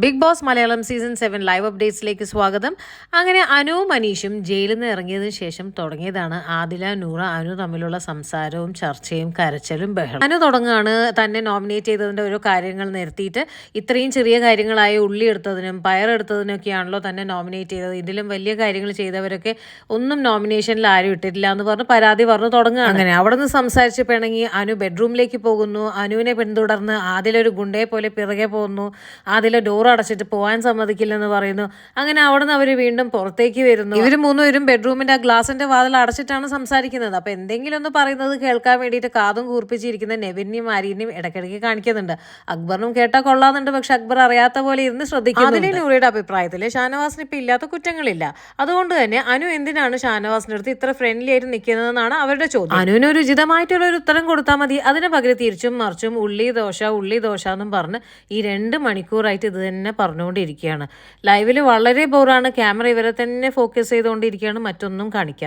Big Boss Malayalam season 7 live അപ്ഡേറ്റ്സിലേക്ക് സ്വാഗതം. അങ്ങനെ അനുവും മനീഷും ജയിലിൽ നിന്ന് ഇറങ്ങിയതിനു ശേഷം തുടങ്ങിയതാണ് ആദില നൂറ അനു തമ്മിലുള്ള സംസാരവും ചർച്ചയും കരച്ചിലും ബഹളം. അനു തുടങ്ങുകയാണ് തന്നെ നോമിനേറ്റ് ചെയ്തതിന്റെ ഓരോ കാര്യങ്ങൾ നിരത്തിയിട്ട് ഇത്രയും ചെറിയ കാര്യങ്ങളായ ഉള്ളി എടുത്തതിനും പയറെടുത്തതിനൊക്കെയാണല്ലോ തന്നെ നോമിനേറ്റ് ചെയ്തത്. ഇതിലും വലിയ കാര്യങ്ങൾ ചെയ്തവരൊക്കെ ഒന്നും നോമിനേഷനിൽ ആരും ഇട്ടിട്ടില്ല എന്ന് പറഞ്ഞ് പരാതി പറഞ്ഞു തുടങ്ങുകയാണ്. അങ്ങനെ അവിടെ നിന്ന് സംസാരിച്ച് പിണങ്ങി അനു ബെഡ്റൂമിലേക്ക് പോകുന്നു. അനുവിനെ പിന്തുടർന്ന് ആദിലൊരു ഗുണ്ടയെ പോലെ പിറകെ പോകുന്നു. ആദില ഡോർ അടച്ചിട്ട് പോകാൻ സമ്മതിക്കില്ലെന്ന് പറയുന്നു. അങ്ങനെ അവിടുന്ന് അവർ വീണ്ടും പുറത്തേക്ക് വരുന്നു. ഇവർ മൂന്നുപേരും ബെഡ്റൂമിന്റെ ആ ഗ്ലാസിന്റെ വാതിൽ അടച്ചിട്ടാണ് സംസാരിക്കുന്നത്. അപ്പൊ എന്തെങ്കിലും ഒന്ന് പറയുന്നത് കേൾക്കാൻ വേണ്ടിയിട്ട് കാതും കൂർപ്പിച്ചിരിക്കുന്ന നെവിനെയും ആര്യനെയും ഇടയ്ക്കിടയ്ക്ക് കാണിക്കുന്നുണ്ട്. അക്ബറിനും കേട്ടാ കൊള്ളാന്നുണ്ട്, പക്ഷെ അക്ബർ അറിയാത്ത പോലെ ഇരുന്ന് ശ്രദ്ധിക്കുന്നു. അതിലെ നൂറയുടെ അഭിപ്രായത്തിൽ ഷാനവാസിന് ഇപ്പൊ ഇല്ലാത്ത കുറ്റങ്ങളില്ല. അതുകൊണ്ട് തന്നെ അനു എന്തിനാണ് ഷാനവാസിന്റെ അടുത്ത് ഇത്ര ഫ്രണ്ട്ലി ആയിട്ട് നിൽക്കുന്നതെന്നാണ് അവരുടെ ചോദ്യം. അനുവിന് ഒരു ഉചിതമായിട്ടുള്ള ഒരു ഉത്തരം കൊടുത്താൽ മതി. അതിന് പകരം തിരിച്ചും മറിച്ചും ഉള്ളി ദോശ എന്നും പറഞ്ഞ് ഈ 2 മണിക്കൂറായിട്ട് ഇത് തന്നെ പറഞ്ഞുകൊണ്ടിരിക്കുകയാണ്. ലൈവിൽ വളരെ ബോറാണ്. ക്യാമറ ഇവരെ തന്നെ ഫോക്കസ് ചെയ്തുകൊണ്ടിരിക്കുകയാണ്, മറ്റൊന്നും കാണിക്കാതെ.